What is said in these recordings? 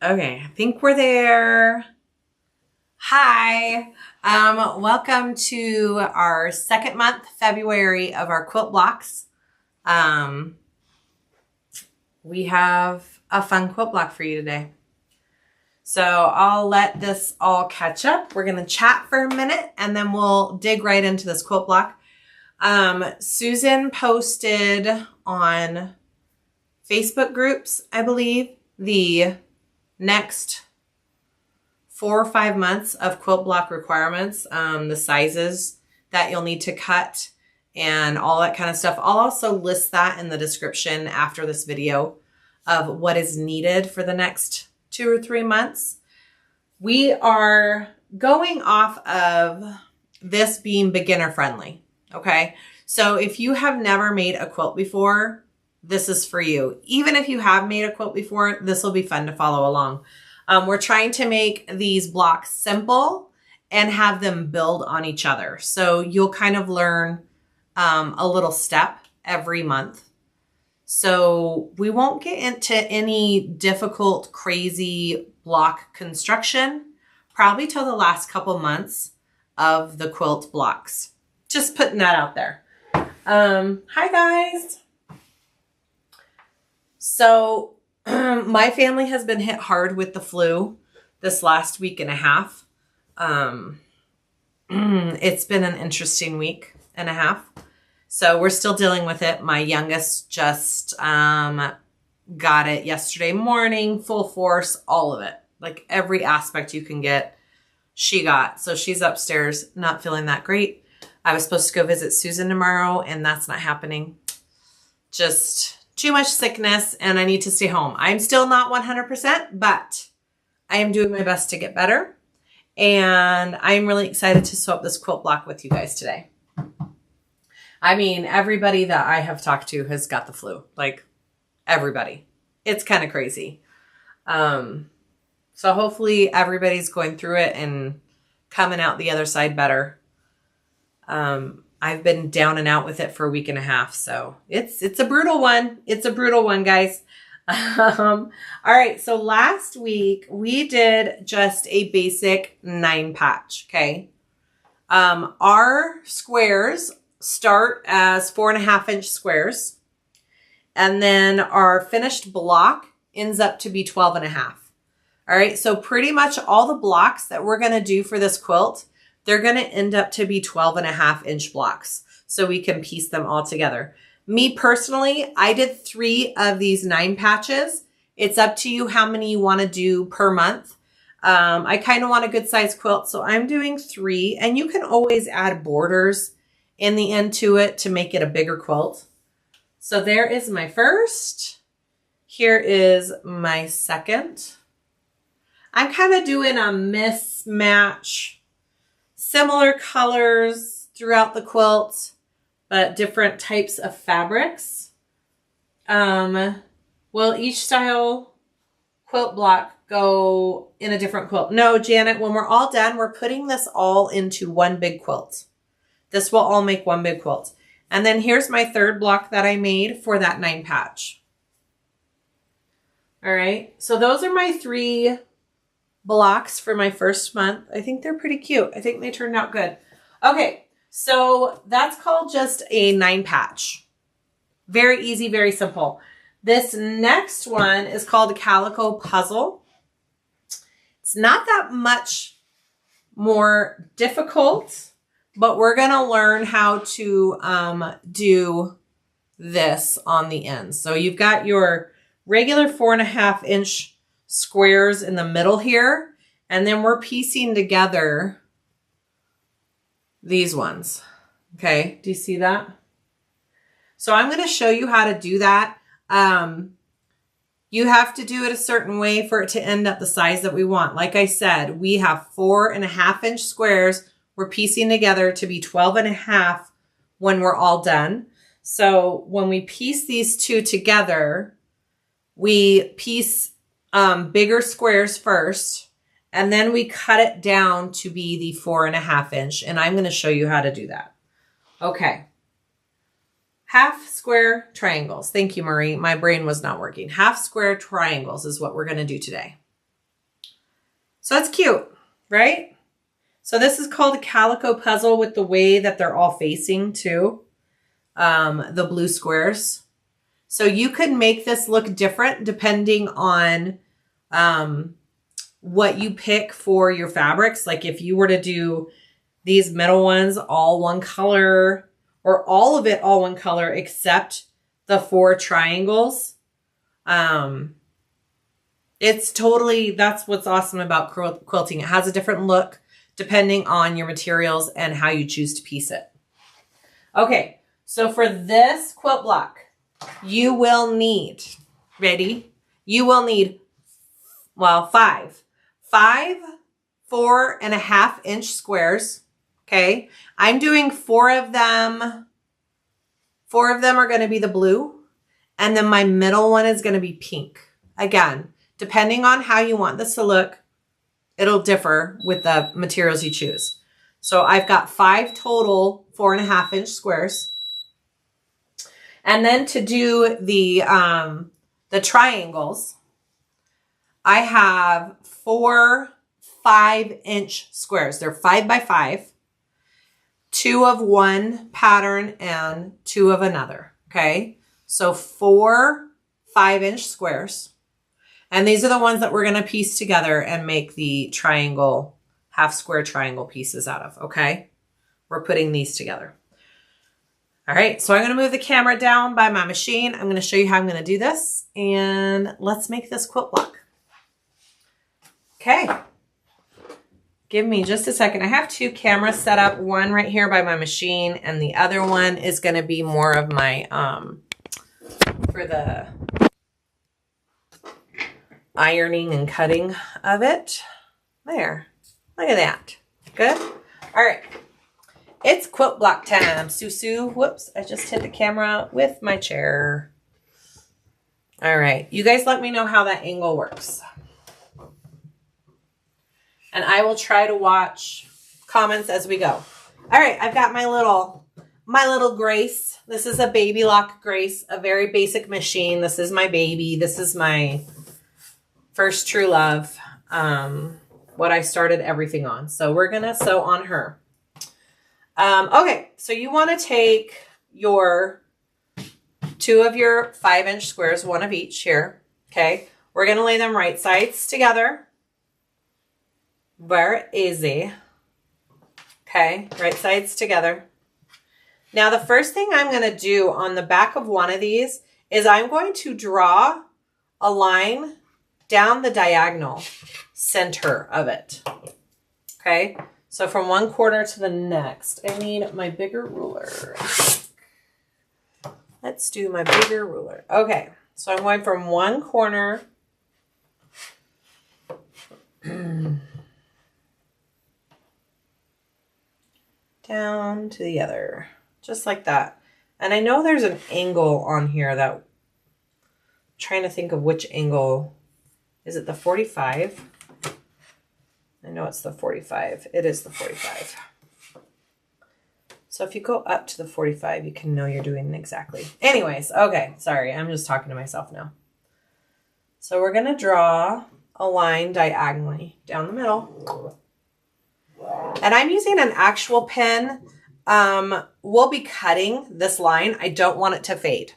Okay, I think we're there. Hi, welcome to our second month, February, of our quilt blocks. We have a fun quilt block for you today. So I'll let this all catch up. We're gonna chat for a minute and then we'll dig right into this quilt block. Susan posted on Facebook groups, I believe, the next 4 or 5 months of quilt block requirements, the sizes that you'll need to cut and all that kind of stuff. I'll also list that in the description after this video of what is needed for the next 2 or 3 months. We are going off of this being beginner friendly. Okay. So if you have never made a quilt before, this is for you. Even if you have made a quilt before, this will be fun to follow along. We're trying to make these blocks simple and have them build on each other. So you'll kind of learn a little step every month. So we won't get into any difficult, crazy block construction, probably till the last couple months of the quilt blocks. Just putting that out there. Hi guys. So my family has been hit hard with the flu this last week and a half. It's been an interesting week and a half. So we're still dealing with it. My youngest just got it yesterday morning, full force, all of it. Like every aspect you can get, she got. So she's upstairs, not feeling that great. I was supposed to go visit Susan tomorrow, and that's not happening. Just too much sickness, and I need to stay home. I'm still not 100%, but I am doing my best to get better. And I'm really excited to sew up this quilt block with you guys today. I mean, everybody that I have talked to has got the flu. Like, everybody. It's kind of crazy. So hopefully everybody's going through it and coming out the other side better. I've been down and out with it for a week and a half, so it's a brutal one. It's a brutal one, guys. All right, so last week we did just a basic 9 patch, okay? Our squares start as 4.5 inch squares, and then our finished block ends up to be 12.5. All right, so pretty much all the blocks that we're gonna do for this quilt, they're going to end up to be 12.5 inch blocks, so we can piece them all together. Me personally, I did 3 of these 9 patches. It's up to you how many you want to do per month. I kind of want a good size quilt, so I'm doing 3, and you can always add borders in the end to it to make it a bigger quilt. So there is my first. Here is my second. I'm kind of doing a mismatch. Similar colors throughout the quilt, but different types of fabrics. Will each style quilt block go in a different quilt? No, Janet, when we're all done, we're putting this all into one big quilt. This will all make one big quilt. And then here's my third block that I made for that 9 patch. All right, so those are my 3 blocks for my first month. I think they're pretty cute. I think they turned out good. Okay, so that's called just a 9 patch. Very easy, very simple. This next one is called a Calico Puzzle. It's not that much more difficult, but we're gonna learn how to do this on the end. So you've got your regular 4.5 inch squares in the middle here, and then we're piecing together these ones. Okay, do you see that? So I'm going to show you how to do that. You have to do it a certain way for it to end up the size that we want. Like I said, we have 4.5 inch squares we're piecing together to be 12.5 when we're all done. So when we piece these two together, we piece bigger squares first, and then we cut it down to be the 4.5 inch, and I'm going to show you how to do that. Okay. Half square triangles. Thank you, Marie. My brain was not working. Half square triangles is what we're going to do today. So that's cute, right? So this is called a Calico Puzzle with the way that they're all facing too. The blue squares. So you could make this look different depending on what you pick for your fabrics. Like if you were to do these middle ones all one color, or all of it all one color except the 4 triangles. It's totally, that's what's awesome about quilting. It has a different look depending on your materials and how you choose to piece it. Okay, so for this quilt block, you will need, ready? You will need, well, 5 4.5 inch squares. Okay, I'm doing 4 of them. 4 of them are going to be the blue, and then my middle one is going to be pink. Again, depending on how you want this to look, it'll differ with the materials you choose. So I've got 5 total 4.5 inch squares. And then to do the triangles, I have 4 5-inch squares. They're 5 by 5, 2 of one pattern and 2 of another. Okay, so 4 5-inch squares. And these are the ones that we're going to piece together and make the triangle, half square triangle pieces out of. Okay, we're putting these together. All right, so I'm going to move the camera down by my machine. I'm going to show you how I'm going to do this, and let's make this quilt block. Okay, give me just a second. I have 2 cameras set up, one right here by my machine, and the other one is going to be more of my, for the ironing and cutting of it. There, look at that. Good. All right. It's quilt block time, Susu. Whoops, I just hit the camera with my chair. All right, you guys let me know how that angle works. And I will try to watch comments as we go. All right, I've got my little Grace. This is a Baby Lock Grace, a very basic machine. This is my baby. This is my first true love, what I started everything on. So we're gonna sew on her. Okay, so you want to take your 2 of your 5-inch squares, 1 of each here. Okay, we're going to lay them right sides together. Very easy. Okay, right sides together. Now the first thing I'm going to do on the back of one of these is I'm going to draw a line down the diagonal center of it. Okay. So from one corner to the next, I need my bigger ruler. Let's do my bigger ruler. Okay, so I'm going from one corner down to the other, just like that. And I know there's an angle on here that I'm trying to think of which angle. Is it the 45? I know it's the 45. It is the 45. So if you go up to the 45, you can know you're doing it exactly. Anyways, okay, sorry. I'm just talking to myself now. So we're going to draw a line diagonally down the middle. And I'm using an actual pen. We'll be cutting this line. I don't want it to fade.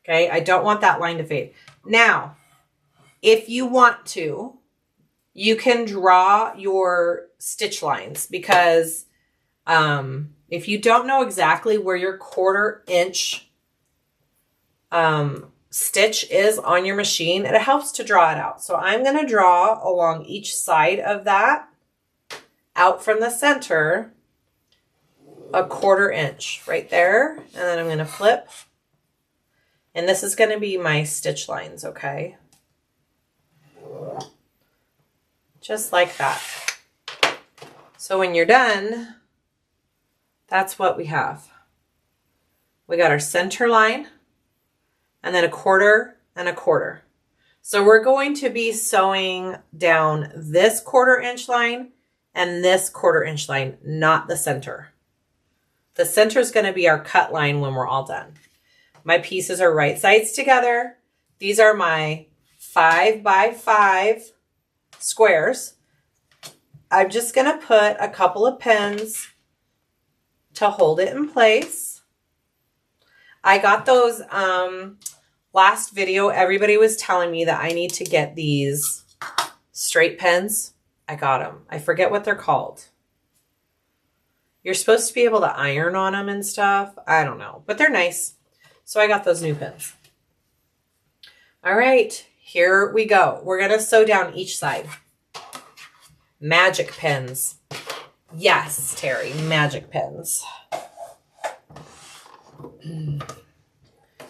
Okay, I don't want that line to fade. Now, if you want to, you can draw your stitch lines, because if you don't know exactly where your 1/4 inch stitch is on your machine, it helps to draw it out. So I'm going to draw along each side of that, out from the center, a 1/4 inch right there. And then I'm going to flip. And this is going to be my stitch lines, okay? Just like that. So when you're done, that's what we have. We got our center line, and then a 1/4 and a 1/4. So we're going to be sewing down this 1/4 inch line and this 1/4 inch line, not the center. The center is going to be our cut line when we're all done. My pieces are right sides together. These are my 5 by 5 squares. I'm just going to put a couple of pins to hold it in place. I got those last video. Everybody was telling me that I need to get these straight pins. I got them. I forget what they're called. You're supposed to be able to iron on them and stuff. I don't know, but they're nice. So I got those new pins. All right, here we go. We're going to sew down each side. Magic pins. Yes, Terry, magic pins. All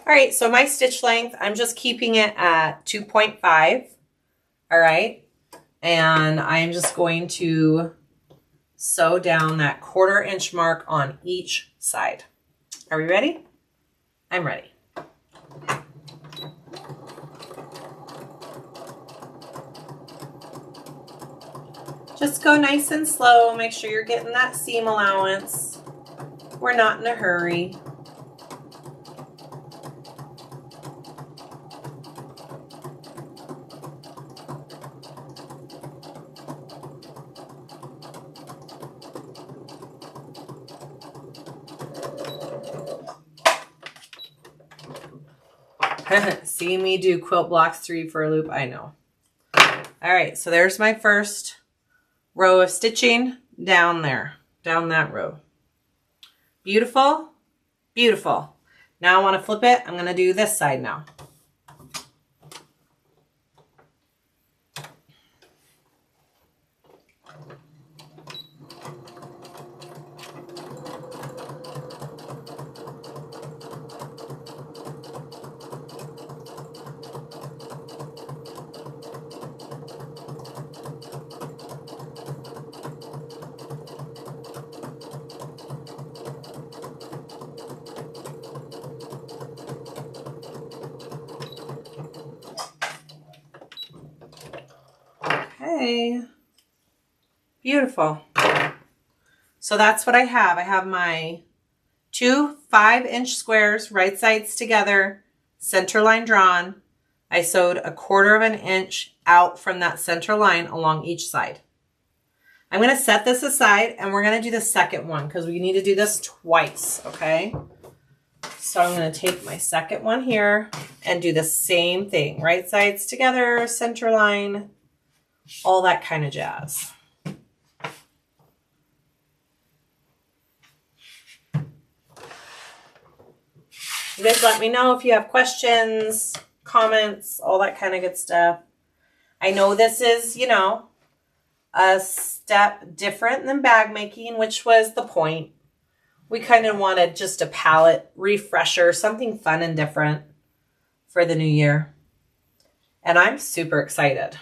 right, so my stitch length, I'm just keeping it at 2.5. All right, and I'm just going to sew down that 1/4 inch mark on each side. Are we ready? I'm ready. Just go nice and slow. Make sure you're getting that seam allowance. We're not in a hurry. See me do quilt blocks 3 for a loop. I know. All right, so there's my first row of stitching down there, down that row. Beautiful, beautiful. Now I want to flip it. I'm going to do this side now. Okay, beautiful. So that's what I have. I have my 2 5-inch squares, right sides together, center line drawn. I sewed a 1/4 inch out from that center line along each side. I'm going to set this aside and we're going to do the second one because we need to do this twice, okay? So I'm going to take my second one here and do the same thing. Right sides together, center line, all that kind of jazz. You guys let me know if you have questions, comments, all that kind of good stuff. I know this is, you know, a step different than bag making, which was the point. We kind of wanted just a palette refresher, something fun and different for the new year. And I'm super excited.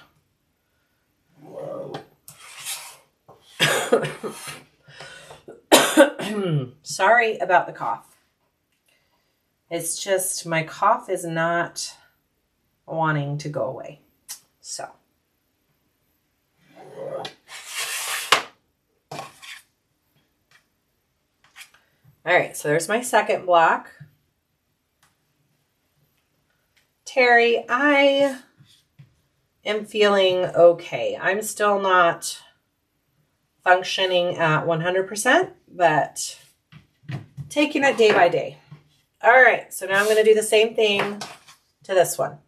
Sorry about the cough. It's just my cough is not wanting to go away. So. All right, so there's my second block. Terry, I am feeling okay. I'm still not functioning at 100%, but taking it day by day. All right, so now I'm going to do the same thing to this one.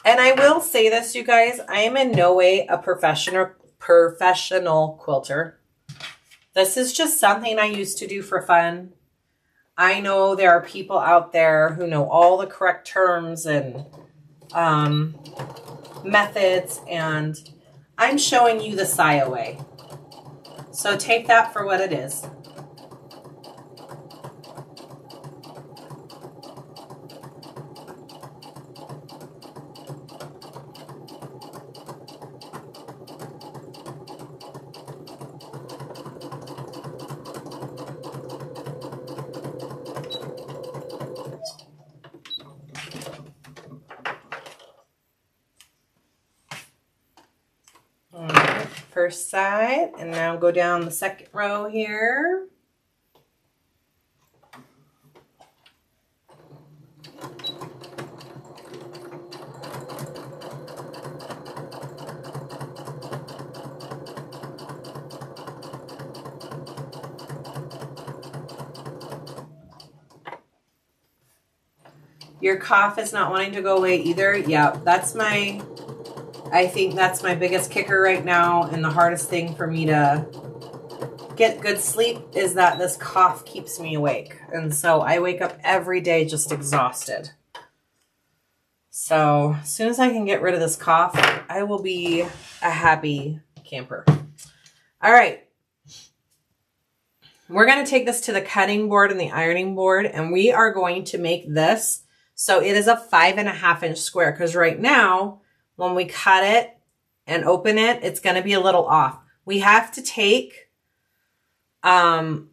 And I will say this, you guys, I am in no way a professional quilter. This is just something I used to do for fun. I know there are people out there who know all the correct terms and methods, and I'm showing you the Siah way. So take that for what it is. First side, and now go down the second row here. Your cough is not wanting to go away either. Yeah, I think that's my biggest kicker right now, and the hardest thing for me to get good sleep is that this cough keeps me awake. And so I wake up every day just exhausted. So as soon as I can get rid of this cough, I will be a happy camper. All right. We're going to take this to the cutting board and the ironing board, and we are going to make this so it is a 5.5 inch square, because right now when we cut it and open it, it's going to be a little off. We have to take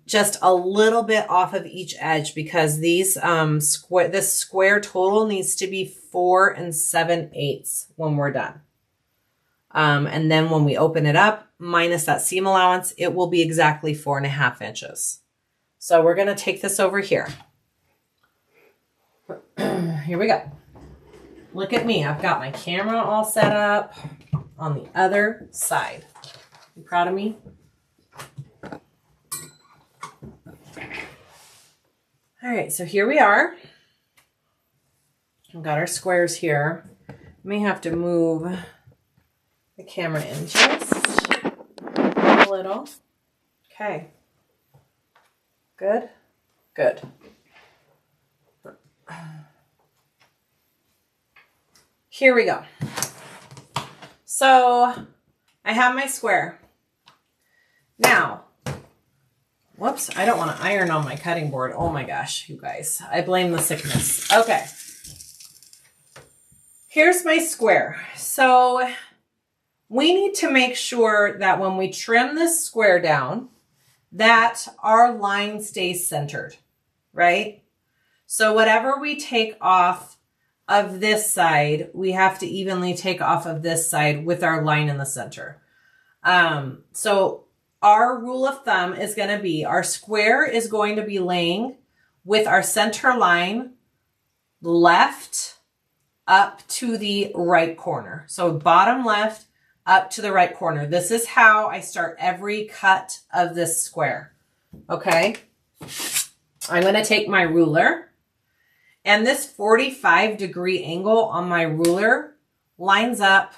just a little bit off of each edge, because these this square total needs to be 4 7/8 when we're done. And then when we open it up, minus that seam allowance, it will be exactly 4.5 inches. So we're going to take this over here. Here we go. Look at me. I've got my camera all set up on the other side. You proud of me? All right, so here we are. We've got our squares here. May have to move the camera in just a little. Okay. Good. Good. Here we go. So I have my square. Now, whoops, I don't want to iron on my cutting board. Oh my gosh, you guys. I blame the sickness. Okay. Here's my square. So we need to make sure that when we trim this square down, that our line stays centered, right? So whatever we take off of this side, we have to evenly take off of this side with our line in the center. So our rule of thumb is going to be, our square is going to be laying with our center line left up to the right corner. So bottom left up to the right corner. This is how I start every cut of this square. Okay. I'm going to take my ruler, and this 45-degree angle on my ruler lines up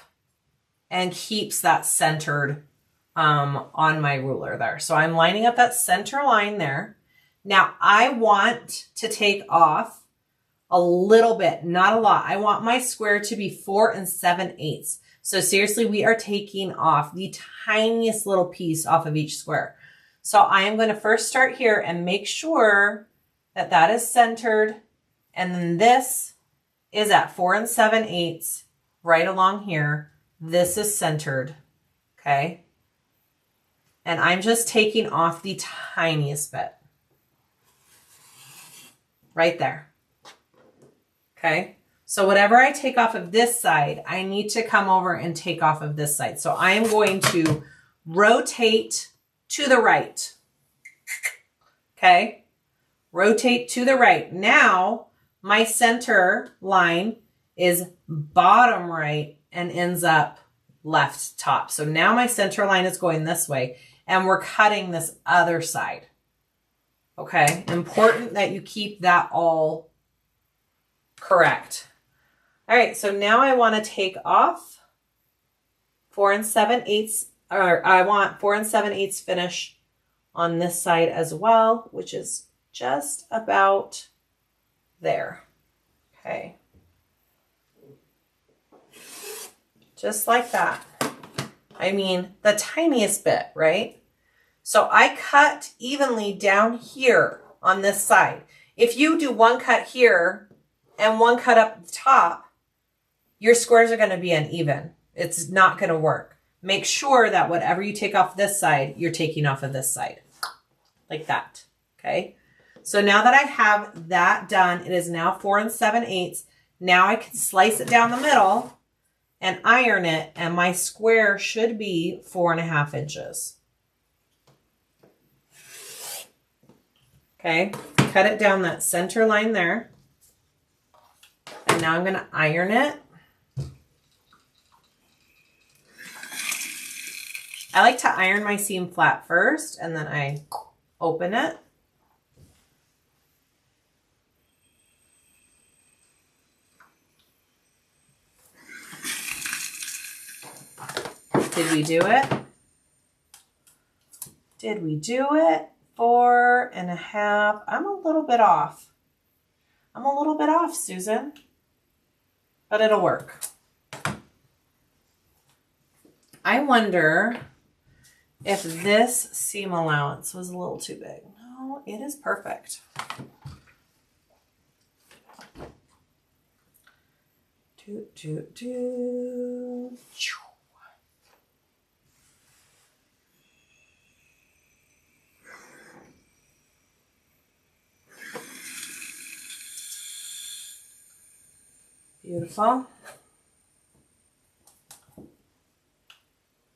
and keeps that centered on my ruler there. So I'm lining up that center line there. Now I want to take off a little bit, not a lot. I want my square to be 4 7/8. So seriously, we are taking off the tiniest little piece off of each square. So I am going to first start here and make sure that that is centered. And then this is at 4 7/8 right along here. This is centered. Okay. And I'm just taking off the tiniest bit right there. Okay. So whatever I take off of this side, I need to come over and take off of this side. So I am going to rotate to the right. Okay. Rotate to the right. Now my center line is bottom right and ends up left top. So now my center line is going this way, and we're cutting this other side. Okay. Important that you keep that all correct. All right, so now I want to take off 4 7/8, or I want 4 7/8 finish on this side as well, which is just about there. Okay. Just like that. I mean, the tiniest bit, right? So I cut evenly down here on this side. If you do one cut here and one cut up the top, your squares are going to be uneven. It's not going to work. Make sure that whatever you take off this side, you're taking off of this side. Like that. Okay. So now that I have that done, it is now 4 7/8. Now I can slice it down the middle and iron it, and my square should be 4.5 inches. Okay. Cut it down that center line there. And now I'm going to iron it. I like to iron my seam flat first, and then I open it. Did we do it? Did we do it? 4.5. I'm a little bit off. I'm a little bit off, Susan, but it'll work. I wonder if this seam allowance was a little too big. No, it is perfect. Beautiful.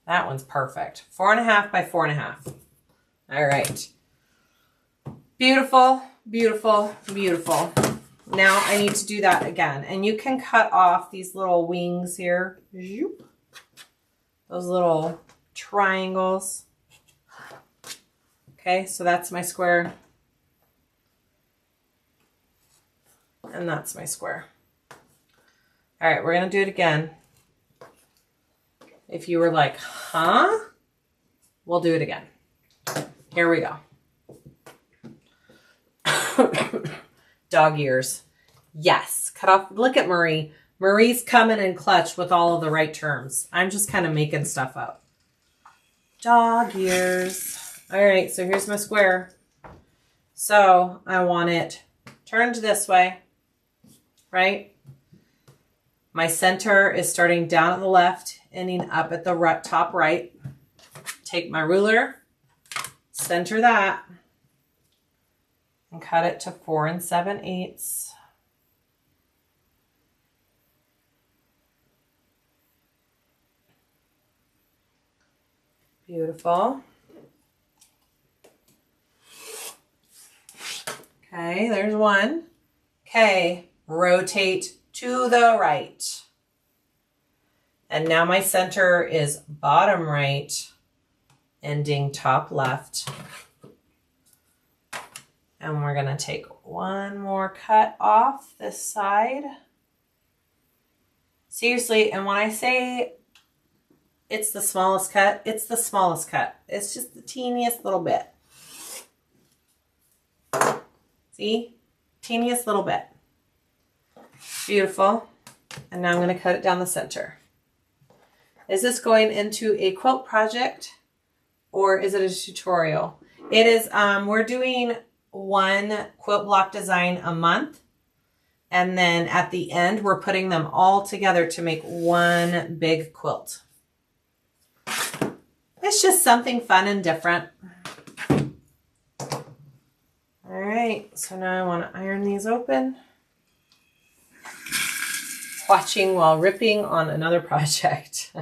That one's perfect. 4.5 by 4.5. All right. Beautiful, beautiful, beautiful. Now I need to do that again. And you can cut off these little wings here. Those little triangles. Okay, so that's my square. And that's my square. All right, we're going to do it again. If you were like, huh? We'll do it again. Here we go. Dog ears. Yes. Cut off. Look at Marie. Marie's coming in clutch with all of the right terms. I'm just kind of making stuff up. Dog ears. All right, so here's my square. So I want it turned this way, right? My center is starting down at the left, ending up at the top right. Take my ruler, center that, and cut it to 4 7/8. Beautiful. Okay, there's one. Okay, rotate to the right. And now my center is bottom right, ending top left. And we're going to take one more cut off this side. Seriously, and when I say it's the smallest cut, it's the smallest cut. It's just the teeniest little bit. See? Teeniest little bit. Beautiful. And now I'm going to cut it down the center. Is this going into a quilt project or is it a tutorial? It is, we're doing one quilt block design a month. And then at the end, we're putting them all together to make one big quilt. It's just something fun and different. All right, so now I want to iron these open. Watching while ripping on another project.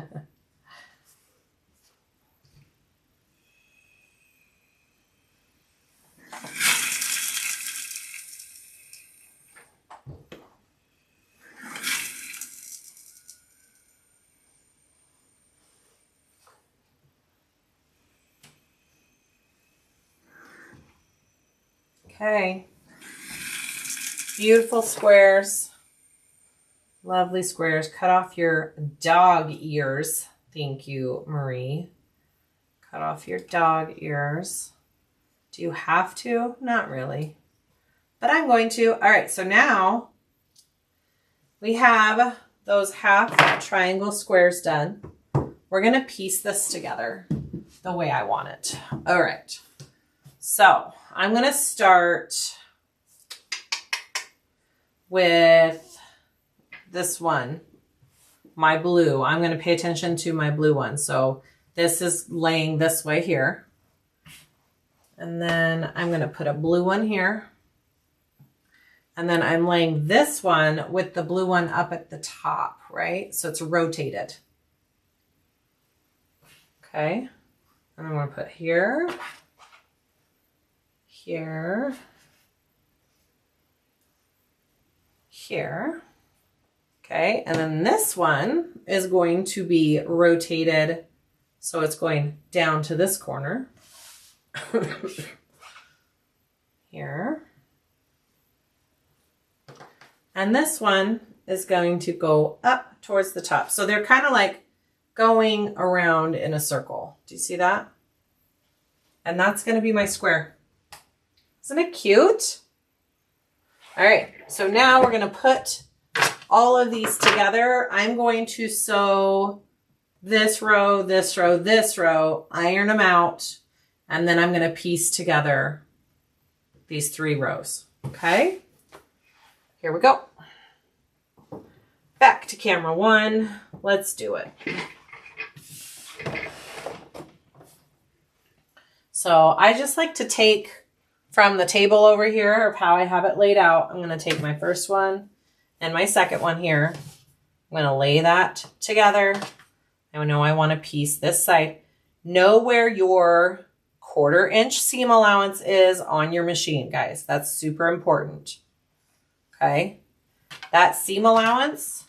Okay, beautiful squares. Lovely squares. Cut off your dog ears. Thank you, Marie. Cut off your dog ears. Do you have to? Not really. But I'm going to. All right, so now we have those half triangle squares done. We're going to piece this together the way I want it. All right. So I'm going to start with this one, my blue. I'm going to pay attention to my blue one. So this is laying this way here. And then I'm going to put a blue one here. And then I'm laying this one with the blue one up at the top, right? So it's rotated. Okay. And I'm going to put here, here, here. Okay, and then this one is going to be rotated, so it's going down to this corner. Here. And this one is going to go up towards the top. So they're kind of like going around in a circle. Do you see that? And that's going to be my square. Isn't it cute? All right, so now we're going to put all of these together. I'm going to sew this row, this row, this row, iron them out, and then I'm going to piece together these 3 rows. Okay, here we go. Back to camera 1. Let's do it. So I just like to take from the table over here of how I have it laid out. I'm going to take my first one and my second one here. I'm going to lay that together. I know I want to piece this side. Know where your 1/4 inch seam allowance is on your machine, guys. That's super important. Okay. That seam allowance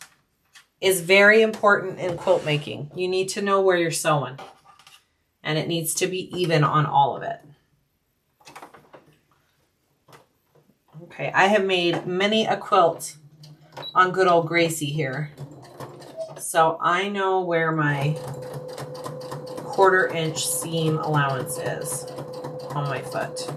is very important in quilt making. You need to know where you're sewing, and it needs to be even on all of it. Okay, I have made many a quilt on good old Gracie here. So I know where my 1/4 inch seam allowance is on my foot.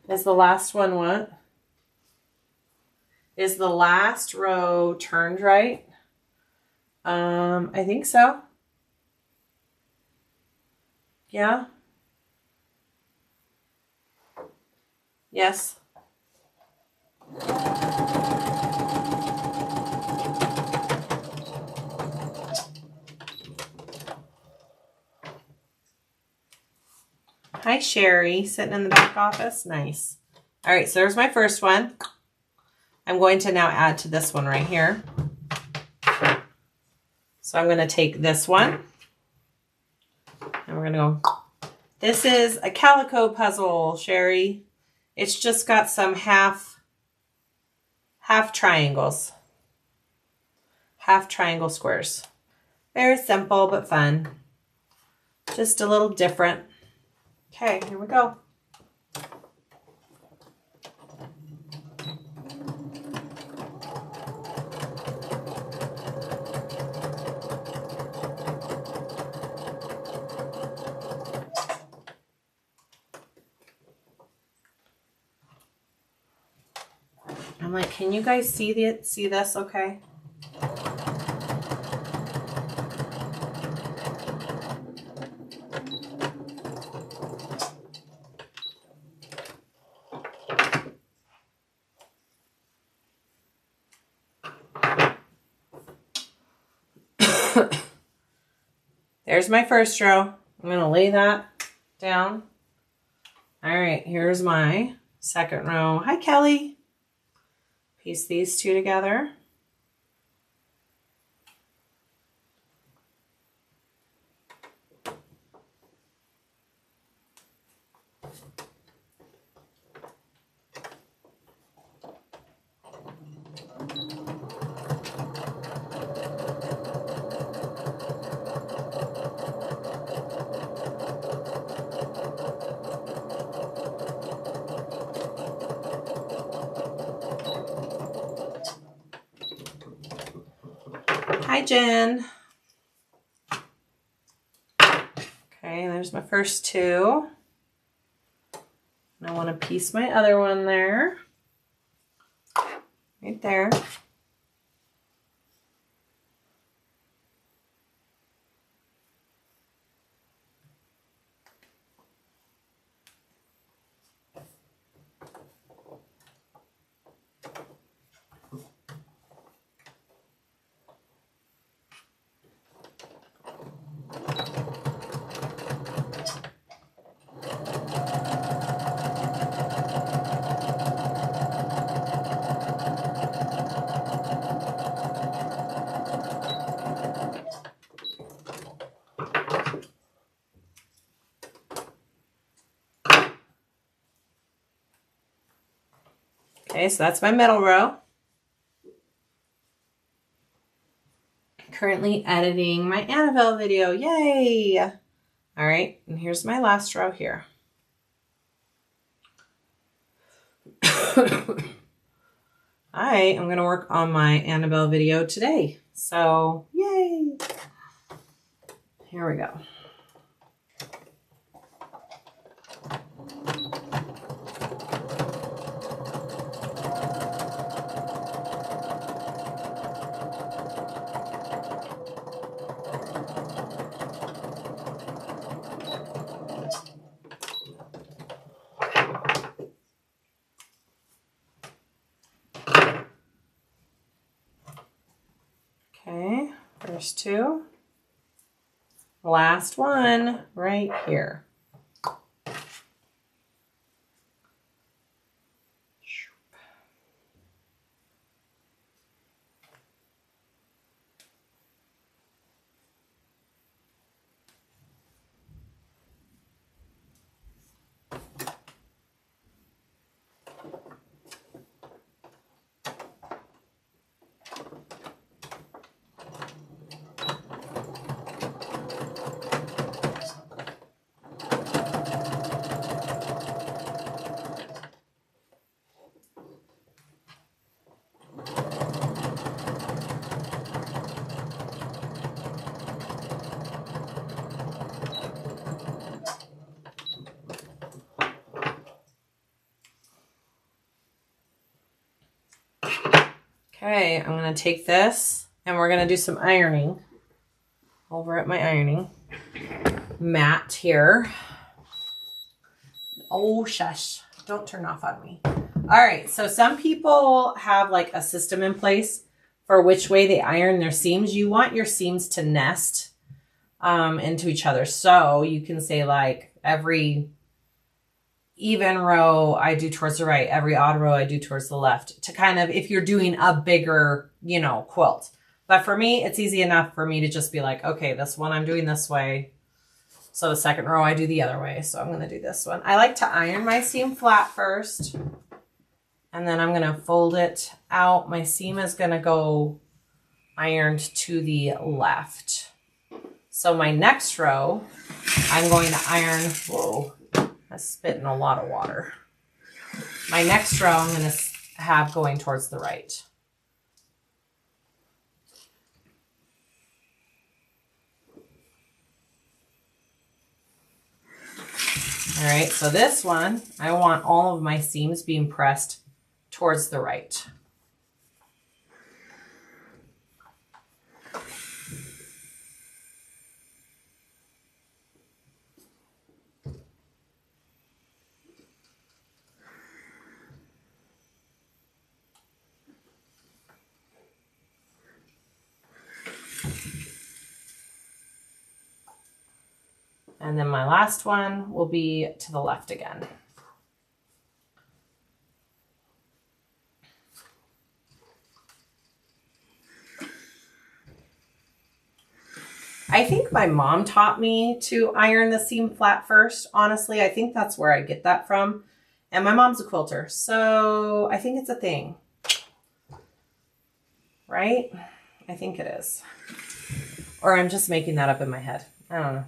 Is the last one what? Is the last row turned right? I think so. Yeah. Yes. Hi, Sherry, sitting in the back office. Nice. All right, so there's my first one. I'm going to now add to this one right here. So I'm going to take this one and we're going to go. This is a Calico Puzzle, Sherry. It's just got some half triangles, half triangle squares. Very simple but fun. Just a little different. Okay, here we go. I'm like, can you guys see this okay? There's my first row. I'm going to lay that down. All right, here's my second row. Hi, Kelly. Piece these two together. Hi, Jen. Okay, there's my first two. And I want to piece my other one there. Right there. Okay, so that's my middle row. Currently editing my Annabelle video. Yay! All right, and here's my last row here. I am going to work on my Annabelle video today. So, yay! Here we go. Okay, first two. Last one right here. Okay, I'm going to take this and we're going to do some ironing over at my ironing mat here. Oh, shush. Don't turn off on me. All right, so some people have like a system in place for which way they iron their seams. You want your seams to nest into each other. So you can say like every even row I do towards the right, every odd row I do towards the left, to kind of, if you're doing a bigger, you know, quilt. But for me, it's easy enough for me to just be like, okay, this one I'm doing this way. So the second row I do the other way. So I'm going to do this one. I like to iron my seam flat first. And then I'm going to fold it out. My seam is going to go ironed to the left. So my next row, I'm going to iron, whoa, I'm spitting a lot of water. My next row I'm going to have going towards the right. All right, so this one, I want all of my seams being pressed towards the right. And then my last one will be to the left again. I think my mom taught me to iron the seam flat first. Honestly, I think that's where I get that from. And my mom's a quilter, so I think it's a thing. Right? I think it is. Or I'm just making that up in my head. I don't know.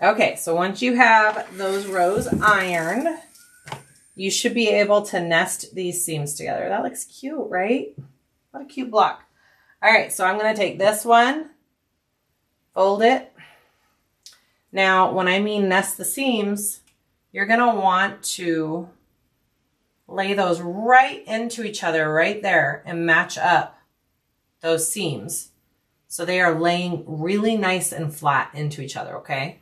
Okay, so once you have those rows ironed, you should be able to nest these seams together. That looks cute, right? What a cute block. All right, so I'm going to take this one, fold it. Now, when I mean nest the seams, you're going to want to lay those right into each other right there and match up those seams. So they are laying really nice and flat into each other, okay?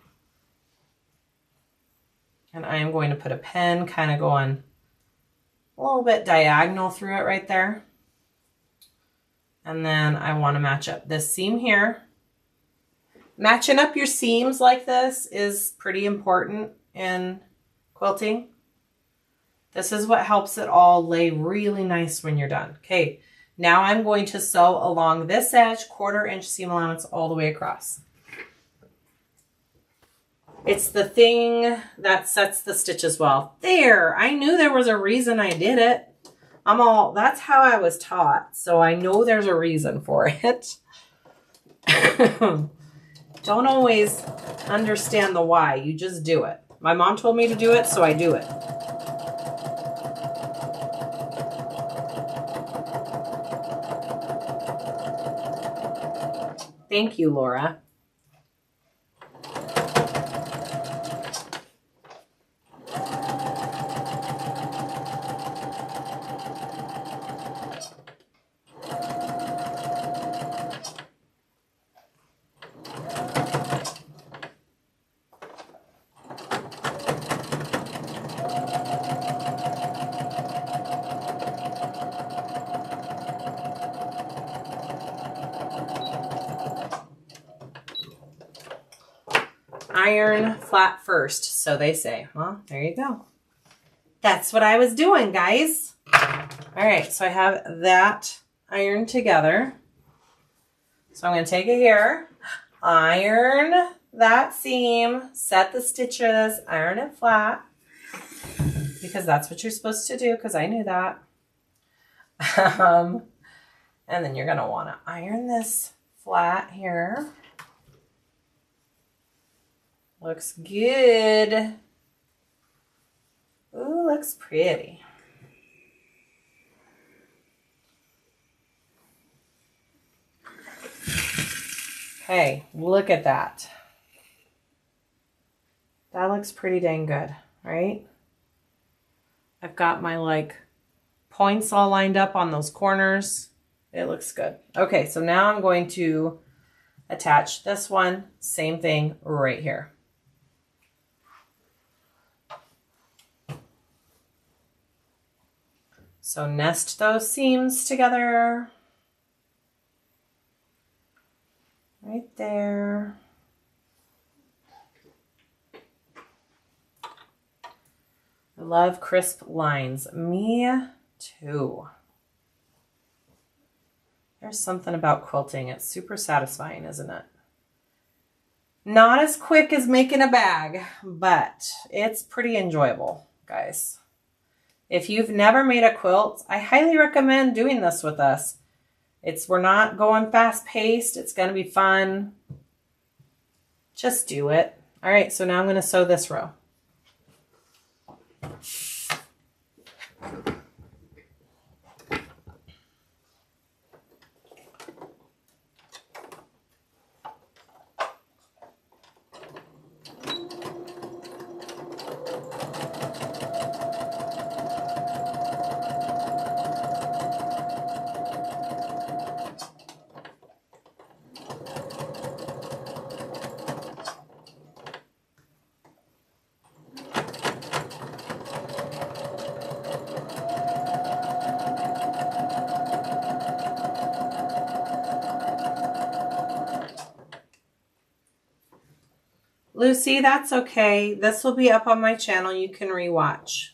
And I am going to put a pen kind of going a little bit diagonal through it right there. And then I want to match up this seam here. Matching up your seams like this is pretty important in quilting. This is what helps it all lay really nice when you're done. Okay, now I'm going to sew along this edge, 1/4 inch seam allowance all the way across. It's the thing that sets the stitches well. There, I knew there was a reason I did it. That's how I was taught. So I know there's a reason for it. don't always understand the why. You just do it. My mom told me to do it, so I do it. Thank you, Laura. Iron flat first, so they say. Well, there you go. That's what I was doing, guys. All right, so I have that ironed together. So I'm going to take it here, iron that seam, set the stitches, iron it flat, because that's what you're supposed to do, because I knew that. And then you're going to want to iron this flat here. Looks good. Ooh, looks pretty. Okay, look at that. That looks pretty dang good, right? I've got my like points all lined up on those corners. It looks good. Okay, so now I'm going to attach this one, same thing right here. So nest those seams together. Right there. I love crisp lines. Me too. There's something about quilting. It's super satisfying, isn't it? Not as quick as making a bag, but it's pretty enjoyable, guys. If you've never made a quilt, I highly recommend doing this with us. We're not going fast paced. It's going to be fun. Just do it. All right, so now I'm going to sew this row. Lucy, that's okay. This will be up on my channel. You can rewatch.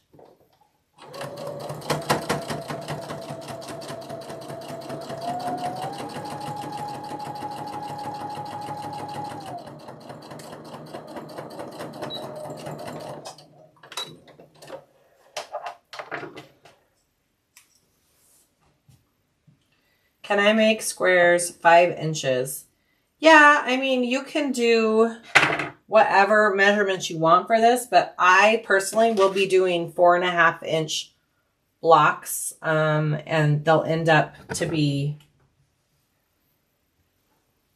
Can I make squares 5 inches? Yeah, I mean, you can do whatever measurements you want for this, but I personally will be doing 4.5 inch blocks, and they'll end up to be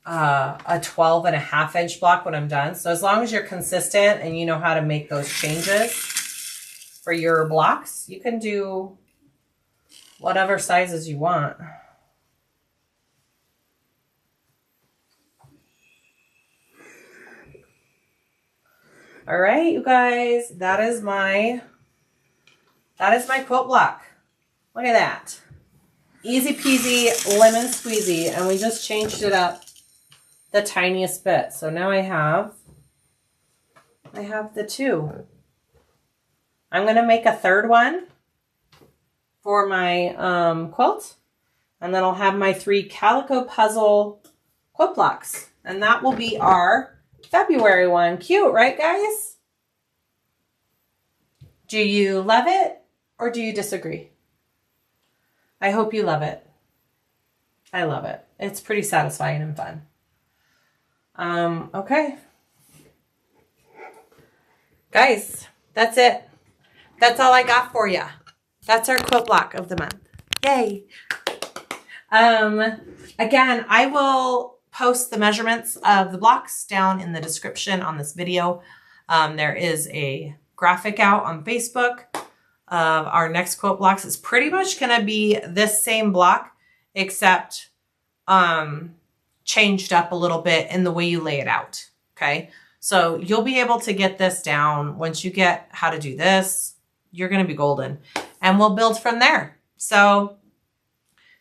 a 12.5 inch block when I'm done. So as long as you're consistent and you know how to make those changes for your blocks, you can do whatever sizes you want. All right, you guys, that is my quilt block. Look at that. Easy peasy, lemon squeezy, and we just changed it up the tiniest bit. So now I have the 2. I'm going to make a 3rd one for my quilt, and then I'll have my 3 Calico Puzzle quilt blocks, and that will be our February one. Cute, right, guys? Do you love it or do you disagree? I hope you love it. I love it. It's pretty satisfying and fun. Okay. Guys, that's it. That's all I got for you. That's our quilt block of the month. Yay. Again, I will post the measurements of the blocks down in the description on this video. There is a graphic out on Facebook of our next quilt blocks. It's pretty much going to be this same block, except changed up a little bit in the way you lay it out. Okay. So you'll be able to get this down. Once you get how to do this, you're going to be golden, and we'll build from there. So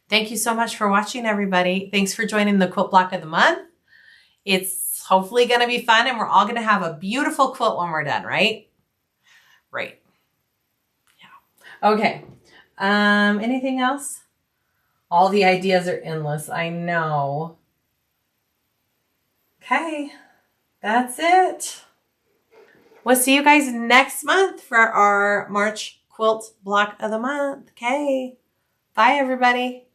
thank you so much for watching, everybody. Thanks for joining the quilt block of the month. It's hopefully going to be fun, and we're all going to have a beautiful quilt when we're done, right? Right. Yeah. Okay. Anything else? All the ideas are endless. I know. Okay. That's it. We'll see you guys next month for our March quilt block of the month. Okay. Bye, everybody.